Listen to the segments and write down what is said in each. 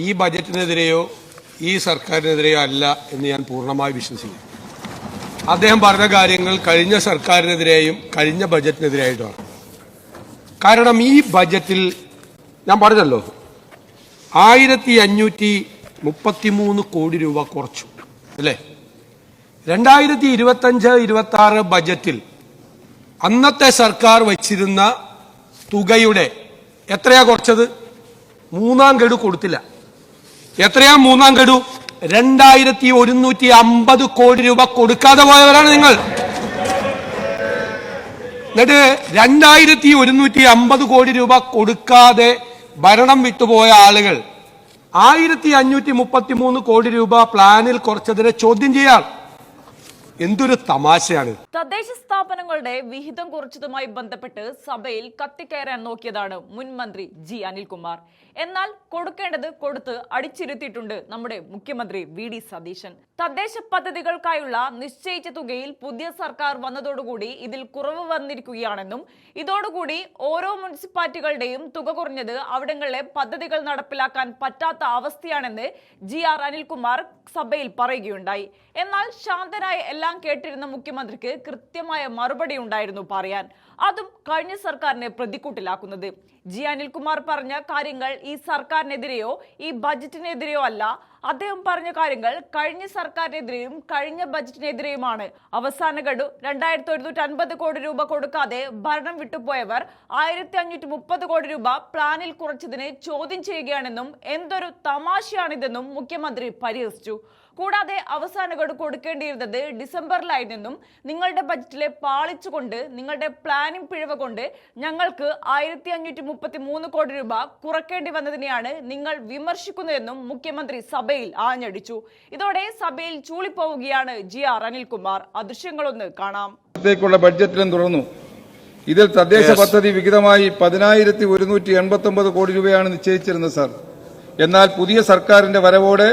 ഈ ബജറ്റിനെതിരെയോ ഈ സർക്കാരിനെതിരെയോ അല്ല എന്ന് ഞാൻ പൂർണ്ണമായി വിശ്വസിക്കുന്നു. അദ്ദേഹം പറഞ്ഞ കാര്യങ്ങൾ കഴിഞ്ഞ സർക്കാരിനെതിരെയും കഴിഞ്ഞ ബജറ്റിനെതിരെയായിട്ടുമാണ്. കാരണം ഈ ബജറ്റിൽ ഞാൻ പറഞ്ഞല്ലോ 1533 കോടി രൂപ കുറച്ചു അല്ലേ. 2025-26 ബജറ്റിൽ അന്നത്തെ സർക്കാർ വച്ചിരുന്ന തുകയുടെ എത്രയാ കുറച്ചത്? മൂന്നാം ഗഡു കൊടുത്തില്ല. എത്രയാ മൂന്നാം ഗഡു? 2150 കോടി രൂപ കൊടുക്കാതെ പോയവരാണ് നിങ്ങൾ. എന്നിട്ട് 2150 കോടി രൂപ കൊടുക്കാതെ ഭരണം വിട്ടുപോയ ആളുകൾ 1533 കോടി രൂപ പ്ലാനിൽ കുറച്ചതിനെ ചോദ്യം ചെയ്യാൻ എന്തൊരു തമാശയാണ്. തദ്ദേശ സ്ഥാപനങ്ങളുടെ വിഹിതം കുറച്ചതുമായി ബന്ധപ്പെട്ട് സഭയിൽ കത്തിക്കയറാൻ നോക്കിയതാണ് മുൻ മന്ത്രി ജി അനിൽകുമാർ. എന്നാൽ കൊടുക്കേണ്ടത് കൊടുത്ത് അടിച്ചിരുത്തിയിട്ടുണ്ട് നമ്മുടെ മുഖ്യമന്ത്രി VD സതീശൻ. തദ്ദേശ പദ്ധതികൾക്കായുള്ള നിശ്ചയിച്ച തുകയിൽ പുതിയ സർക്കാർ വന്നതോടുകൂടി ഇതിൽ കുറവ് വന്നിരിക്കുകയാണെന്നും ഇതോടുകൂടി ഓരോ മുനിസിപ്പാലിറ്റികളുടെയും തുക കുറഞ്ഞത് അവിടങ്ങളിലെ പദ്ധതികൾ നടപ്പിലാക്കാൻ പറ്റാത്ത അവസ്ഥയാണെന്ന് GR അനിൽകുമാർ സഭയിൽ പറയുകയുണ്ടായി. എന്നാൽ ശാന്തനായ എല്ലാം കേട്ടിരുന്ന മുഖ്യമന്ത്രിക്ക് കൃത്യമായ മറുപടി ഉണ്ടായിരുന്നു പറയാൻ. അതും കഴിഞ്ഞ സർക്കാരിനെ പ്രതിക്കൂട്ടിലാക്കുന്നത്. ജി അനിൽകുമാർ പറഞ്ഞ കാര്യങ്ങൾ ഈ സർക്കാരിനെതിരെയോ ഈ ബജറ്റിനെതിരെയോ അല്ല. അദ്ദേഹം പറഞ്ഞ കാര്യങ്ങൾ കഴിഞ്ഞ സർക്കാരിനെതിരെയും കഴിഞ്ഞ ബജറ്റിനെതിരെയുമാണ്. അവസാന ഗഡു 2150 കോടി രൂപ കൊടുക്കാതെ ഭരണം വിട്ടുപോയവർ 1530 കോടി രൂപ പ്ലാനിൽ കുറച്ചതിനെ ചോദ്യം ചെയ്യുകയാണെന്നും എന്തൊരു തമാശയാണിതെന്നും മുഖ്യമന്ത്രി പരിഹസിച്ചു. കൂടാതെ അവസാന ഗഡു കൊടുക്കേണ്ടിയിരുന്നത് ഡിസംബറിലായിരുന്നെന്നും നിങ്ങളുടെ ബജറ്റിലെ പാളിച്ചുകൊണ്ട് നിങ്ങളുടെ പ്ലാനിംഗ് പിഴവ് കൊണ്ട് ഞങ്ങൾക്ക് 1533 കോടി രൂപ കുറയ്ക്കേണ്ടി വന്നതിനെയാണ് നിങ്ങൾ വിമർശിക്കുന്നതെന്നും മുഖ്യമന്ത്രി സഭയിൽ ആഞ്ഞടിച്ചു. ഇതോടെ സഭയിൽ ചൂളിപ്പോവുകയാണ് GR അനിൽകുമാർ. ദൃശ്യങ്ങളൊന്ന് കാണാം. ബഡ്ജറ്റിലും തുടർന്നു. ഇതിൽ തദ്ദേശ പദ്ധതി വിഹിതമായി 10,189 കോടി രൂപയാണ് നിശ്ചയിച്ചിരുന്നത് സാർ. എന്നാൽ പുതിയ സർക്കാരിന്റെ വരവോടെ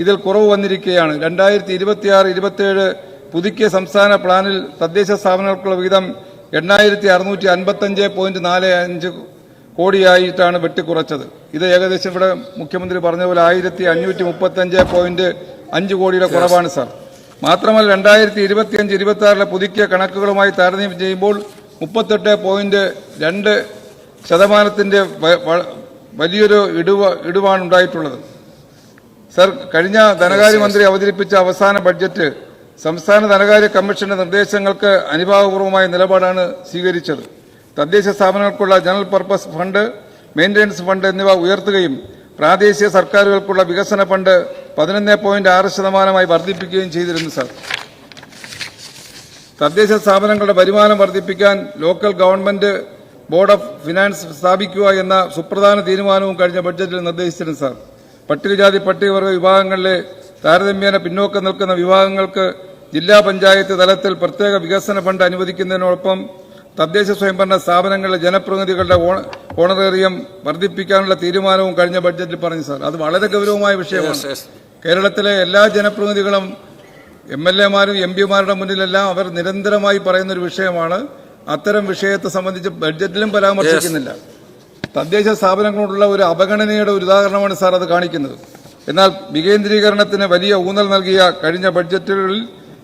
ഇതിൽ കുറവ് വന്നിരിക്കുകയാണ്. 2026-27 പുതുക്കിയ സംസ്ഥാന പ്ലാനിൽ തദ്ദേശ സ്ഥാപനങ്ങൾക്കുള്ള വിഹിതം 8655.45 കോടിയായിട്ടാണ് വെട്ടിക്കുറച്ചത്. ഇത് ഏകദേശം ഇവിടെ മുഖ്യമന്ത്രി പറഞ്ഞ പോലെ 1535.5 കോടിയുടെ കുറവാണ് സാർ. മാത്രമല്ല 2025-26 പുതുക്കിയ കണക്കുകളുമായി താരതമ്യം ചെയ്യുമ്പോൾ 38.2% വലിയൊരു ഇടിവാണ് ഉണ്ടായിട്ടുള്ളത്. സർ, കഴിഞ്ഞ ധനകാര്യമന്ത്രി അവതരിപ്പിച്ച അവസാന ബഡ്ജറ്റ് സംസ്ഥാന ധനകാര്യ കമ്മീഷന്റെ നിർദ്ദേശങ്ങൾക്ക് അനുഭാവപൂർവമായ നിലപാടാണ് സ്വീകരിച്ചത്. തദ്ദേശ സ്ഥാപനങ്ങൾക്കുള്ള general purpose fund, maintenance fund എന്നിവ ഉയർത്തുകയും പ്രാദേശിക സർക്കാരുകൾക്കുള്ള വികസന ഫണ്ട് 11.6% വർദ്ധിപ്പിക്കുകയും ചെയ്തിരുന്നു സർ. തദ്ദേശ സ്ഥാപനങ്ങളുടെ വരുമാനം വർദ്ധിപ്പിക്കാൻ local government board of finance സ്ഥാപിക്കുക എന്ന സുപ്രധാന തീരുമാനവും കഴിഞ്ഞ ബഡ്ജറ്റിൽ നിർദ്ദേശിച്ചിരുന്നു സർ. പട്ടികജാതി പട്ടികവർഗ വിഭാഗങ്ങളിലെ താരതമ്യേന പിന്നോക്കം നിൽക്കുന്ന വിഭാഗങ്ങൾക്ക് ജില്ലാ പഞ്ചായത്ത് തലത്തിൽ പ്രത്യേക വികസന ഫണ്ട് അനുവദിക്കുന്നതിനോടൊപ്പം തദ്ദേശ സ്വയംഭരണ സ്ഥാപനങ്ങളിലെ ജനപ്രതിനിധികളുടെ ഓണറേറിയം വർദ്ധിപ്പിക്കാനുള്ള തീരുമാനവും കഴിഞ്ഞ ബഡ്ജറ്റിൽ പറഞ്ഞു സാർ. അത് വളരെ ഗൌരവമായ വിഷയമാണ്. കേരളത്തിലെ എല്ലാ ജനപ്രതിനിധികളും MLA-മാരും MP-മാരുടെ മുന്നിലെല്ലാം അവർ നിരന്തരമായി പറയുന്ന ഒരു വിഷയമാണ്. അത്തരം വിഷയത്തെ സംബന്ധിച്ച് ബഡ്ജറ്റിലും പരാമർശിക്കുന്നില്ല. തദ്ദേശ സ്ഥാപനങ്ങളോടുള്ള ഒരു അവഗണനയുടെ ഒരു ഉദാഹരണമാണ് സാർ അത് കാണിക്കുന്നത്. എന്നാൽ വികേന്ദ്രീകരണത്തിന് വലിയ ഊന്നൽ നൽകിയ കഴിഞ്ഞ ബഡ്ജറ്റുകളിൽ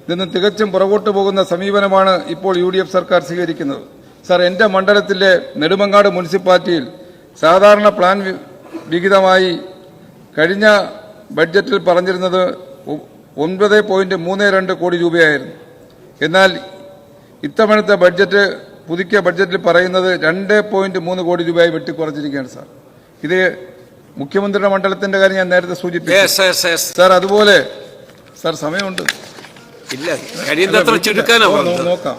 നിന്ന് തികച്ചും പുറകോട്ട് പോകുന്ന സമീപനമാണ് ഇപ്പോൾ UDF സർക്കാർ സ്വീകരിക്കുന്നത്. സാർ, എന്റെ മണ്ഡലത്തിലെ നെടുമങ്ങാട് മുനിസിപ്പാലിറ്റിയിൽ സാധാരണ പ്ലാൻ വിഹിതമായി കഴിഞ്ഞ ബഡ്ജറ്റിൽ പറഞ്ഞിരുന്നത് 9.32 കോടി രൂപയായിരുന്നു. എന്നാൽ ഇത്തവണത്തെ പുതുക്കിയ ബഡ്ജറ്റിൽ പറയുന്നത് 2.3 കോടി രൂപയായി വെട്ടിക്കുറച്ചിരിക്കുകയാണ് സാർ. ഇത് മുഖ്യമന്ത്രിയുടെ മണ്ഡലത്തിന്റെ കാര്യം ഞാൻ നേരത്തെ സൂചിപ്പിച്ചു സാർ. അതുപോലെ സാർ, സമയമുണ്ട്, നോക്കാം.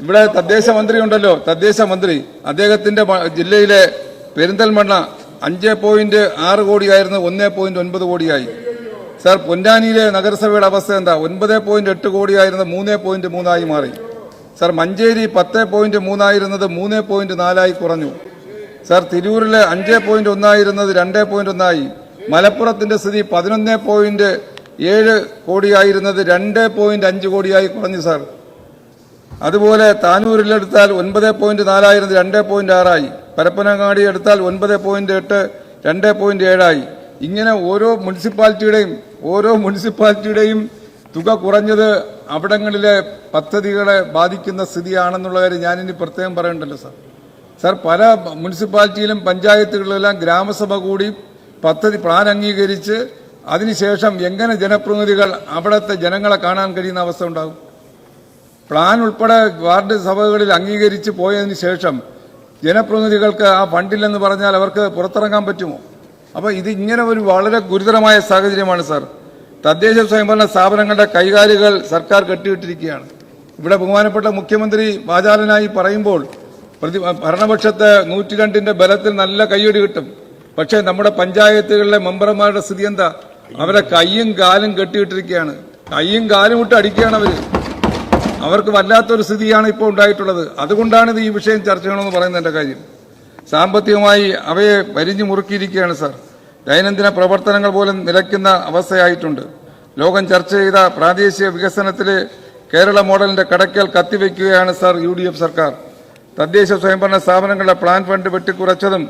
ഇവിടെ തദ്ദേശ മന്ത്രി ഉണ്ടല്ലോ, തദ്ദേശ മന്ത്രി, അദ്ദേഹത്തിന്റെ ജില്ലയിലെ പെരിന്തൽമണ്ണ 5.6 കോടിയായിരുന്നു 1.9 കോടിയായി. സാർ, പൊന്നാനിയിലെ നഗരസഭയുടെ അവസ്ഥ എന്താ? 9.8 കോടിയായിരുന്നത് 3.3 മാറി. സാർ, മഞ്ചേരി 10.3 ആയിരുന്നത് 3.4 കുറഞ്ഞു. സാർ, തിരൂരിലെ 5.1 ആയിരുന്നത് 2.1 മലപ്പുറത്തിന്റെ സ്ഥിതി 11.7 കോടിയായിരുന്നത് 2.5 കോടിയായി കുറഞ്ഞു സാർ. അതുപോലെ താനൂരിലെടുത്താൽ 9.4 ആയിരുന്നത് 2.6 പരപ്പനങ്ങാടി എടുത്താൽ 9.8 2.7 ഇങ്ങനെ ഓരോ മുനിസിപ്പാലിറ്റിയുടെയും തുക കുറഞ്ഞത് അവിടങ്ങളിലെ പദ്ധതികളെ ബാധിക്കുന്ന സ്ഥിതിയാണെന്നുള്ള കാര്യം ഞാനിനി പ്രത്യേകം പറയണ്ടല്ലോ സാർ. പല മുനിസിപ്പാലിറ്റിയിലും പഞ്ചായത്തുകളിലെല്ലാം ഗ്രാമസഭ കൂടി പദ്ധതി പ്ലാൻ അംഗീകരിച്ച് അതിനുശേഷം എങ്ങനെ ജനപ്രതിനിധികൾ അവിടുത്തെ ജനങ്ങളെ കാണാൻ കഴിയുന്ന അവസ്ഥ ഉണ്ടാകും? പ്ലാൻ ഉൾപ്പെടെ വാർഡ് സഭകളിൽ അംഗീകരിച്ച് പോയതിനു ശേഷം ജനപ്രതിനിധികൾക്ക് ആ ഫണ്ടില്ലെന്ന് പറഞ്ഞാൽ അവർക്ക് പുറത്തിറങ്ങാൻ പറ്റുമോ? അപ്പോൾ ഇത് ഇങ്ങനെ ഒരു വളരെ ഗുരുതരമായ സാഹചര്യമാണ് സാർ. തദ്ദേശ സ്വയംഭരണ സ്ഥാപനങ്ങളുടെ കൈകാലുകൾ സർക്കാർ കെട്ടിയിട്ടിരിക്കുകയാണ്. ഇവിടെ ബഹുമാനപ്പെട്ട മുഖ്യമന്ത്രി വാചാലനായി പറയുമ്പോൾ ഭരണപക്ഷത്ത് 102ന്റെ ബലത്തിൽ നല്ല കയ്യടി കിട്ടും. പക്ഷേ നമ്മുടെ പഞ്ചായത്തുകളിലെ മെമ്പർമാരുടെ സ്ഥിതി എന്താ? അവരെ കയ്യും കാലും കെട്ടിയിട്ടിരിക്കുകയാണ്. കയ്യും കാലും ഇട്ട് അടിക്കുകയാണ് അവർക്ക് വല്ലാത്തൊരു സ്ഥിതിയാണ് ഇപ്പോൾ ഉണ്ടായിട്ടുള്ളത്. അതുകൊണ്ടാണ് ഇത് ഈ വിഷയം ചർച്ച ചെയ്യണമെന്ന് പറയുന്നതിന്റെ കാര്യം. സാമ്പത്തികമായി അവയെ വരിഞ്ഞു മുറുക്കിയിരിക്കുകയാണ് സാർ. ദൈനംദിന പ്രവർത്തനങ്ങൾ പോലും നിലയ്ക്കുന്ന അവസ്ഥയായിട്ടുണ്ട്. ലോകം ചർച്ച ചെയ്ത പ്രാദേശിക വികസനത്തിലെ കേരള മോഡലിന്റെ കടക്കൽ കത്തിവെക്കുകയാണ് സാർ UDF സർക്കാർ. തദ്ദേശ സ്വയംഭരണ സ്ഥാപനങ്ങളുടെ പ്ലാൻ ഫണ്ട് വെട്ടിക്കുറച്ചതും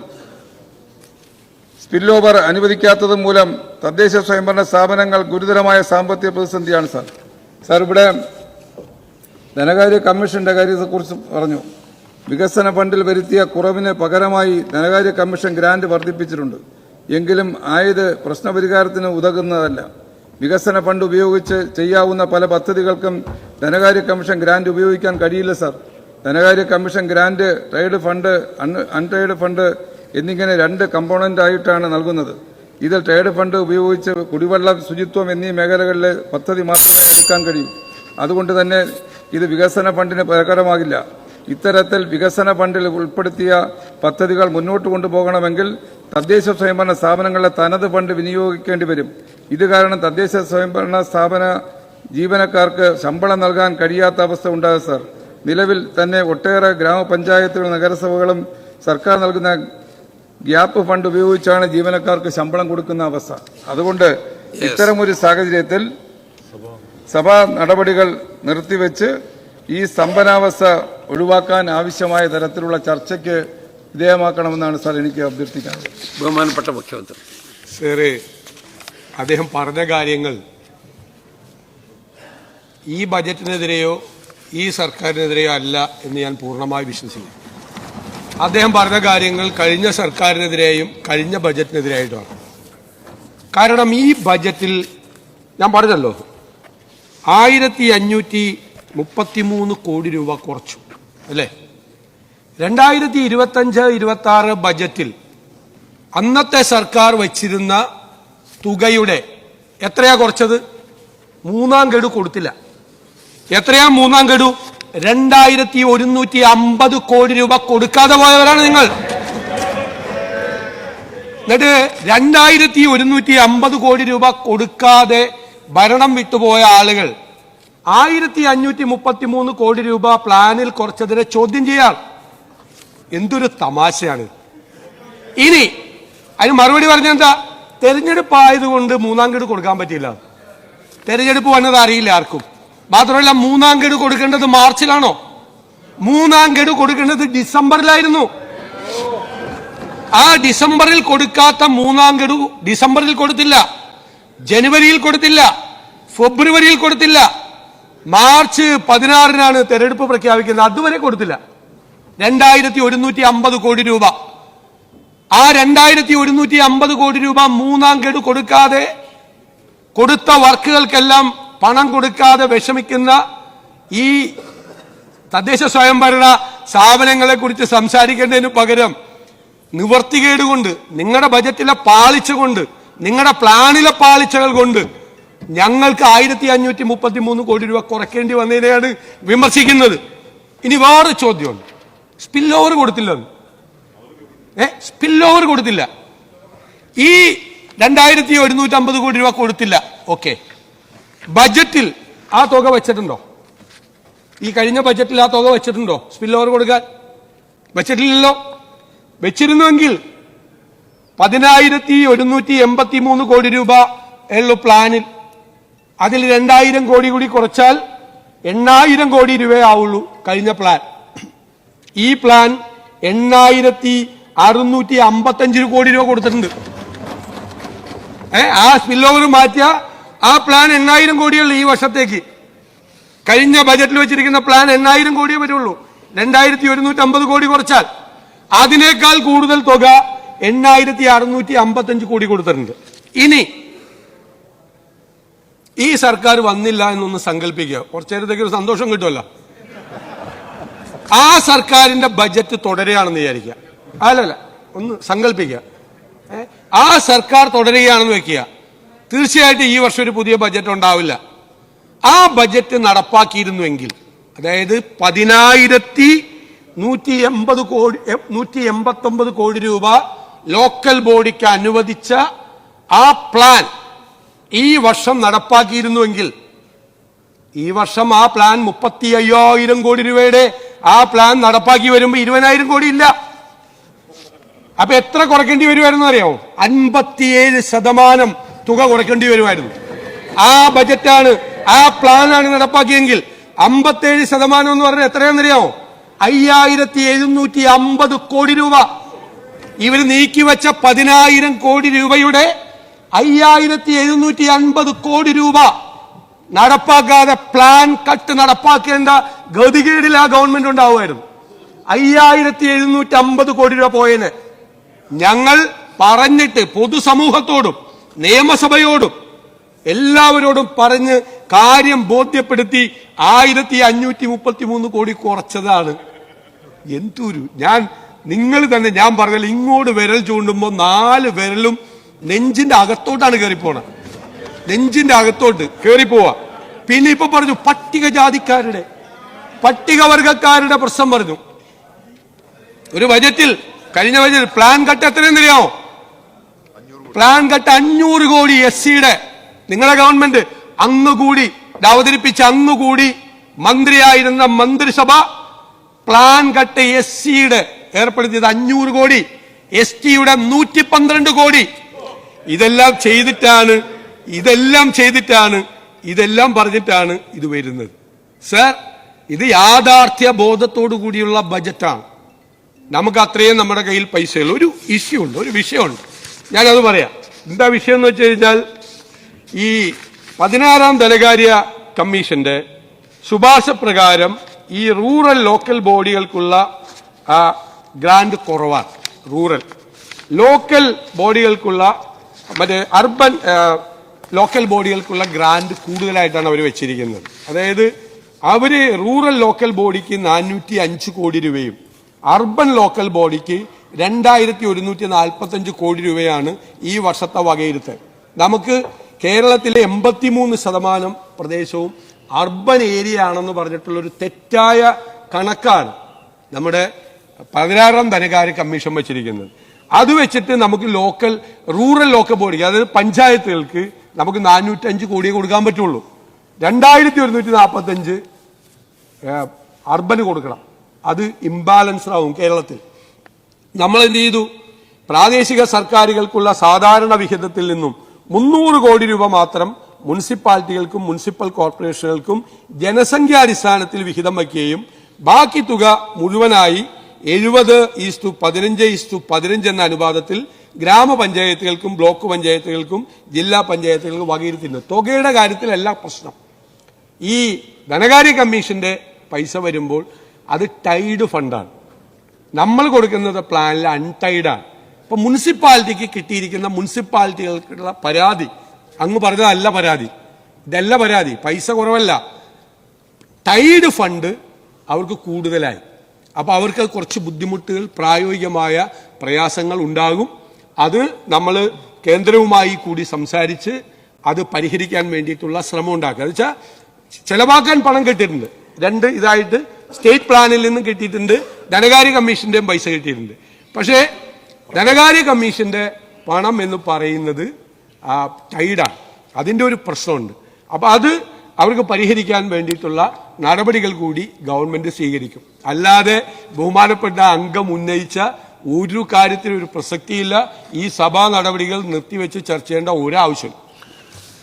സ്പിൽ ഓവർ അനുവദിക്കാത്തതും മൂലം തദ്ദേശ സ്വയംഭരണ സ്ഥാപനങ്ങൾ ഗുരുതരമായ സാമ്പത്തിക പ്രതിസന്ധിയാണ് സാർ. സാർ, ഇവിടെ ധനകാര്യ കമ്മീഷന്റെ കാര്യത്തെക്കുറിച്ച് പറഞ്ഞു. വികസന ഫണ്ടിൽ വരുത്തിയ കുറവിന് പകരമായി ധനകാര്യ കമ്മീഷൻ ഗ്രാന്റ് വർദ്ധിപ്പിച്ചിട്ടുണ്ട്. എങ്കിലും ആയത് പ്രശ്നപരിഹാരത്തിന് ഉതകുന്നതല്ല. വികസന ഫണ്ട് ഉപയോഗിച്ച് ചെയ്യാവുന്ന പല പദ്ധതികൾക്കും ധനകാര്യ കമ്മീഷൻ ഗ്രാന്റ് ഉപയോഗിക്കാൻ കഴിയില്ല സാർ. ധനകാര്യ കമ്മീഷൻ ഗ്രാന്റ് ട്രേഡ് ഫണ്ട്, അൺട്രേഡ് ഫണ്ട് എന്നിങ്ങനെ 2 കമ്പോണന്റ് ആയിട്ടാണ് നൽകുന്നത്. ഇതിൽ ട്രേഡ് ഫണ്ട് ഉപയോഗിച്ച് കുടിവെള്ളം, ശുചിത്വം എന്നീ മേഖലകളിലെ പദ്ധതി മാത്രമേ എടുക്കാൻ കഴിയൂ. അതുകൊണ്ട് തന്നെ ഇത് വികസന ഫണ്ടിന് പകരമാകില്ല. ഇത്തരത്തിൽ വികസന ഫണ്ടിൽ ഉൾപ്പെടുത്തിയ പദ്ധതികൾ മുന്നോട്ട് കൊണ്ടുപോകണമെങ്കിൽ തദ്ദേശ സ്വയംഭരണ സ്ഥാപനങ്ങളിലെ തനത് ഫണ്ട് വിനിയോഗിക്കേണ്ടി വരും. ഇത് കാരണം തദ്ദേശ സ്വയംഭരണ സ്ഥാപന ജീവനക്കാർക്ക് ശമ്പളം നൽകാൻ കഴിയാത്ത അവസ്ഥ ഉണ്ടാകും സാർ. നിലവിൽ തന്നെ ഒട്ടേറെ ഗ്രാമപഞ്ചായത്തുകളും നഗരസഭകളും സർക്കാർ നൽകുന്ന ഗ്യാപ്പ് ഫണ്ട് ഉപയോഗിച്ചാണ് ജീവനക്കാർക്ക് ശമ്പളം കൊടുക്കുന്ന അവസ്ഥ. അതുകൊണ്ട് ഇത്തരമൊരു സാഹചര്യത്തിൽ സഭാ നടപടികൾ നിർത്തിവെച്ച് ഈ സ്തംഭനാവസ്ഥ ഒഴിവാക്കാൻ ആവശ്യമായ തരത്തിലുള്ള ചർച്ചയ്ക്ക് വിധേയമാക്കണമെന്നാണ് സാർ എനിക്ക് അഭ്യർത്ഥിക്കാനുള്ളത്. ബഹുമാനപ്പെട്ട മുഖ്യമന്ത്രി. സാറേ, അദ്ദേഹം പറഞ്ഞ കാര്യങ്ങൾ ഈ ബജറ്റിനെതിരെയോ ഈ സർക്കാരിനെതിരെയോ അല്ല എന്ന് ഞാൻ പൂർണ്ണമായി വിശ്വസിക്കുന്നു. അദ്ദേഹം പറഞ്ഞ കാര്യങ്ങൾ കഴിഞ്ഞ സർക്കാരിനെതിരെയും കഴിഞ്ഞ ബജറ്റിനെതിരെയായിട്ടുമാണ്. കാരണം ഈ ബജറ്റിൽ ഞാൻ പറഞ്ഞല്ലോ 1533 കോടി രൂപ കുറച്ചു അല്ലേ? 2025-26 ബജറ്റിൽ അന്നത്തെ സർക്കാർ വച്ചിരുന്ന തുകയുടെ എത്രയാ കുറച്ചത്? 3-ാം ഗഡു കൊടുത്തില്ല. എത്രയാ 3-ാം ഗഡു? 2150 കോടി രൂപ കൊടുക്കാതെ പോയവരാണ് നിങ്ങൾ. എന്നിട്ട് 2150 കോടി രൂപ കൊടുക്കാതെ ഭരണം വിട്ടുപോയ ആളുകൾ 1533 കോടി രൂപ പ്ലാനിൽ കുറച്ചതിനെ ചോദ്യം ചെയ്യാൻ എന്തൊരു തമാശയാണ്. ഇനി അതിന് മറുപടി പറഞ്ഞെന്താ? തെരഞ്ഞെടുപ്പ് ആയതുകൊണ്ട് 3-ാം ഗഡു കൊടുക്കാൻ പറ്റില്ല. തെരഞ്ഞെടുപ്പ് വന്നത് അറിയില്ല ആർക്കും. മാത്രമല്ല 3-ാം ഗഡു കൊടുക്കേണ്ടത് മാർച്ചിലാണോ? 3-ാം ഗഡു കൊടുക്കേണ്ടത് ഡിസംബറിലായിരുന്നു. ആ ഡിസംബറിൽ കൊടുക്കാത്ത 3-ാം ഗഡു ഡിസംബറിൽ കൊടുത്തില്ല, ജനുവരിയിൽ കൊടുത്തില്ല, ഫെബ്രുവരിയിൽ കൊടുത്തില്ല. മാർച്ച് 16-നാണ് തെരഞ്ഞെടുപ്പ് പ്രഖ്യാപിക്കുന്നത്. അതുവരെ കൊടുത്തില്ല. 2150 കോടി രൂപ. ആ 2150 കോടി രൂപ 3-ാം ഗഡു കൊടുക്കാതെ കൊടുത്ത വർക്കുകൾക്കെല്ലാം പണം കൊടുക്കാതെ വിഷമിക്കുന്ന ഈ തദ്ദേശ സ്വയംഭരണ സ്ഥാപനങ്ങളെ കുറിച്ച് സംസാരിക്കേണ്ടതിന് പകരം നിവർത്തികേട് കൊണ്ട്, നിങ്ങളുടെ ബജറ്റിലെ പാളിച്ച കൊണ്ട്, നിങ്ങളുടെ പ്ലാനിലെ പാളിച്ചകൾ കൊണ്ട് ഞങ്ങൾക്ക് 1533 കോടി രൂപ കുറയ്ക്കേണ്ടി വന്നതിനെയാണ് വിമർശിക്കുന്നത്. ഇനി വേറെ ചോദ്യമുണ്ട്. സ്പിൽ ഓവർ കൊടുത്തില്ല. സ്പിൽ ഓവർ കൊടുത്തില്ല. ഈ 2150 കോടി രൂപ കൊടുത്തില്ല. ഓക്കെ, ബജറ്റിൽ ആ തുക വെച്ചിട്ടുണ്ടോ? ഈ കഴിഞ്ഞ ബജറ്റിൽ ആ തുക വെച്ചിട്ടുണ്ടോ സ്പിൽ ഓവർ കൊടുക്കാൻ? വെച്ചിട്ടില്ലല്ലോ. വെച്ചിരുന്നുവെങ്കിൽ 10183 കോടി രൂപ ഉള്ളു പ്ലാനിൽ. അതിൽ 2000 കോടി കൂടി കുറച്ചാൽ 8000 കോടി രൂപയാവുള്ളൂ കഴിഞ്ഞ പ്ലാൻ. ഈ പ്ലാൻ 655 കോടി രൂപ കൊടുത്തിട്ടുണ്ട്. ആ സ്പിൽ ഓവർ മാറ്റിയ ആ പ്ലാൻ 8000 കോടിയുള്ളൂ ഈ വർഷത്തേക്ക്. കഴിഞ്ഞ ബജറ്റിൽ വെച്ചിരിക്കുന്ന പ്ലാൻ 8000 കോടിയേ വരുള്ളൂ. 2150 കോടി കുറച്ചാൽ അതിനേക്കാൾ കൂടുതൽ തുക 8655 കോടി കൊടുത്തിട്ടുണ്ട്. ഇനി ഈ സർക്കാർ വന്നില്ല എന്നൊന്ന് സങ്കല്പിക്കുക, കുറച്ചേരത്തേക്ക് ഒരു സന്തോഷം കിട്ടുമല്ലോ. ആ സർക്കാരിന്റെ ബജറ്റ് തുടരുകയാണെന്ന് വിചാരിക്കുക, അല്ലല്ല ഒന്ന് സങ്കല്പിക്കുക. ആ സർക്കാർ തുടരുകയാണെന്ന് വെക്കുക, തീർച്ചയായിട്ടും ഈ വർഷം ഒരു പുതിയ ബജറ്റ് ഉണ്ടാവില്ല. ആ ബജറ്റ് നടപ്പാക്കിയിരുന്നുവെങ്കിൽ, അതായത് 10189 കോടി രൂപ ലോക്കൽ ബോഡിക്ക് അനുവദിച്ച ആ പ്ലാൻ ഈ വർഷം നടപ്പാക്കിയിരുന്നുവെങ്കിൽ, ഈ വർഷം ആ പ്ലാൻ 35,000 കോടി രൂപയുടെ ആ പ്ലാൻ നടപ്പാക്കി വരുമ്പോൾ 20,000 കോടി ഇല്ല. അപ്പൊ എത്ര കുറയ്ക്കേണ്ടി വരുമായിരുന്നു അറിയാമോ? 57% തുക കുറയ്ക്കേണ്ടി വരുമായിരുന്നു. ആ ബജറ്റാണ്, ആ പ്ലാനാണ് നടപ്പാക്കിയെങ്കിൽ 57% എന്ന് പറഞ്ഞാൽ എത്രയാണെന്നറിയാമോ? 5750 കോടി രൂപ. ഇവർ നീക്കിവെച്ച 10,000 കോടി രൂപയുടെ 5750 കോടി രൂപ നടപ്പാക്കാതെ പ്ലാൻ കട്ട് നടപ്പാക്കേണ്ട ഗതികേടിൽ ആ ഗവൺമെന്റ് ഉണ്ടാവുമായിരുന്നു. 5750 കോടി രൂപ പോയതിന് ഞങ്ങൾ പറഞ്ഞിട്ട് പൊതുസമൂഹത്തോടും നിയമസഭയോടും എല്ലാവരോടും പറഞ്ഞ് കാര്യം ബോധ്യപ്പെടുത്തി 1533 കോടി കുറച്ചതാണ്. എന്തൊരു നിങ്ങൾ തന്നെ ഞാൻ പറഞ്ഞാൽ ഇങ്ങോട്ട് വിരൽ ചൂണ്ടുമ്പോൾ 4 വിരലും നെഞ്ചിന്റെ അകത്തോട്ടാണ് കയറിപ്പോണത്. നെഞ്ചിന്റെ അകത്തോട്ട് കയറിപ്പോവാ. പിന്നെ ഇപ്പൊ പറഞ്ഞു പട്ടികവർഗക്കാരുടെ പ്രശ്നം പറഞ്ഞു. ഒരു ബജറ്റിൽ, കഴിഞ്ഞ ബജറ്റിൽ പ്ലാൻ കട്ട് എത്രയെന്നറിയാമോ? പ്ലാൻ കട്ട് 500 കോടി SC-യുടെ നിങ്ങളുടെ ഗവൺമെന്റ് അങ്ങുകൂടി അവതരിപ്പിച്ച അങ്ങുകൂടി മന്ത്രിയായിരുന്ന മന്ത്രിസഭ പ്ലാൻ കട്ട് SC-യുടെ ഏർപ്പെടുത്തിയത് 500 കോടി, ST-യുടെ 112 കോടി. ഇതെല്ലാം പറഞ്ഞിട്ടാണ് ഇത് വരുന്നത്. സർ, ഇത് യാഥാർത്ഥ്യ ബോധത്തോടു കൂടിയുള്ള ബജറ്റാണ്. നമുക്ക് അത്രയും നമ്മുടെ കയ്യിൽ പൈസയുള്ള ഒരു ഇഷ്യൂ ഉണ്ട്, ഒരു വിഷയമുണ്ട്. ഞാനത് പറയാം. എന്താ വിഷയം എന്ന് വെച്ച് കഴിഞ്ഞാൽ, ഈ 16ാം ധനകാര്യ കമ്മീഷന്റെ ശുപാർശ പ്രകാരം ഈ റൂറൽ ലോക്കൽ ബോഡികൾക്കുള്ള ഗ്രാന്റ് കുറവാണ്. റൂറൽ ലോക്കൽ ബോഡികൾക്കുള്ള മറ്റേ അർബൻ ലോക്കൽ ബോഡികൾക്കുള്ള ഗ്രാന്റ് കൂടുതലായിട്ടാണ് അവർ വെച്ചിരിക്കുന്നത്. അതായത് അവര് റൂറൽ ലോക്കൽ ബോഡിക്ക് 405 കോടി രൂപയും അർബൻ ലോക്കൽ ബോഡിക്ക് 2145 കോടി രൂപയാണ് ഈ വർഷത്തെ വകയിരുത്തൽ. നമുക്ക് കേരളത്തിലെ 83% പ്രദേശവും അർബൻ ഏരിയ ആണെന്ന് പറഞ്ഞിട്ടുള്ള ഒരു തെറ്റായ കണക്കാണ് നമ്മുടെ 16ാം ധനകാര്യ കമ്മീഷൻ വെച്ചിരിക്കുന്നത്. അത് വെച്ചിട്ട് നമുക്ക് റൂറൽ ലോക്കൽ ബോഡിക്ക്, അതായത് പഞ്ചായത്തുകൾക്ക് നമുക്ക് 405 കോടിയെ കൊടുക്കാൻ പറ്റുള്ളൂ. 2145 അർബന് കൊടുക്കണം. അത് ഇംബാലൻസ് ആവും കേരളത്തിൽ. നമ്മൾ എന്ത് ചെയ്തു? പ്രാദേശിക സർക്കാരുകൾക്കുള്ള സാധാരണ വിഹിതത്തിൽ നിന്നും 300 കോടി രൂപ മാത്രം മുനിസിപ്പാലിറ്റികൾക്കും മുനിസിപ്പൽ കോർപ്പറേഷനുകൾക്കും ജനസംഖ്യാടിസ്ഥാനത്തിൽ വിഹിതം വയ്ക്കുകയും ബാക്കി തുക മുഴുവനായി 70:15:15 എന്ന അനുപാതത്തിൽ ഗ്രാമപഞ്ചായത്തുകൾക്കും ബ്ലോക്ക് പഞ്ചായത്തുകൾക്കും ജില്ലാ പഞ്ചായത്തുകൾക്കും വകയിരുത്തുന്നു. തുകയുടെ കാര്യത്തിലല്ല പ്രശ്നം. ഈ ധനകാര്യ കമ്മീഷന്റെ പൈസ വരുമ്പോൾ അത് ടൈഡ് ഫണ്ടാണ്. നമ്മൾ കൊടുക്കുന്നത് പ്ലാനിൽ അൺടൈഡാണ്. ഇപ്പൊ മുനിസിപ്പാലിറ്റിക്ക് കിട്ടിയിരിക്കുന്ന മുനിസിപ്പാലിറ്റികൾക്കുള്ള പരാതി അങ്ങ് പറഞ്ഞതല്ല പരാതി, ഇതല്ല പരാതി. പൈസ കുറവല്ല, ടൈഡ് ഫണ്ട് അവർക്ക് കൂടുതലായി. അപ്പൊ അവർക്ക് കുറച്ച് ബുദ്ധിമുട്ടുകൾ, പ്രായോഗികമായ പ്രയാസങ്ങൾ ഉണ്ടാകും. അത് നമ്മൾ കേന്ദ്രവുമായി കൂടി സംസാരിച്ച് അത് പരിഹരിക്കാൻ വേണ്ടിയിട്ടുള്ള ശ്രമം ഉണ്ടാക്കുക. എന്ന് വെച്ചാൽ ചെലവാക്കാൻ പണം കിട്ടിയിട്ടുണ്ട്. 2 ഇതായിട്ട് സ്റ്റേറ്റ് പ്ലാനിൽ നിന്നും കിട്ടിയിട്ടുണ്ട്, ധനകാര്യ കമ്മീഷന്റെയും പൈസ കിട്ടിയിട്ടുണ്ട്. പക്ഷേ ധനകാര്യ കമ്മീഷന്റെ പണം എന്ന് പറയുന്നത് ടൈഡാണ്. അതിന്റെ ഒരു പ്രശ്നമുണ്ട്. അപ്പൊ അത് അവർക്ക് പരിഹരിക്കാൻ വേണ്ടിയിട്ടുള്ള നടപടികൾ കൂടി ഗവൺമെന്റ് സ്വീകരിക്കും. അല്ലാതെ ബഹുമാനപ്പെട്ട അംഗം ഉന്നയിച്ച ഒരു കാര്യത്തിനും ഒരു പ്രസക്തിയില്ല. ഈ സഭാ നടപടികൾ നിർത്തിവെച്ച് ചർച്ച ചെയ്യേണ്ട ഒരാവശ്യം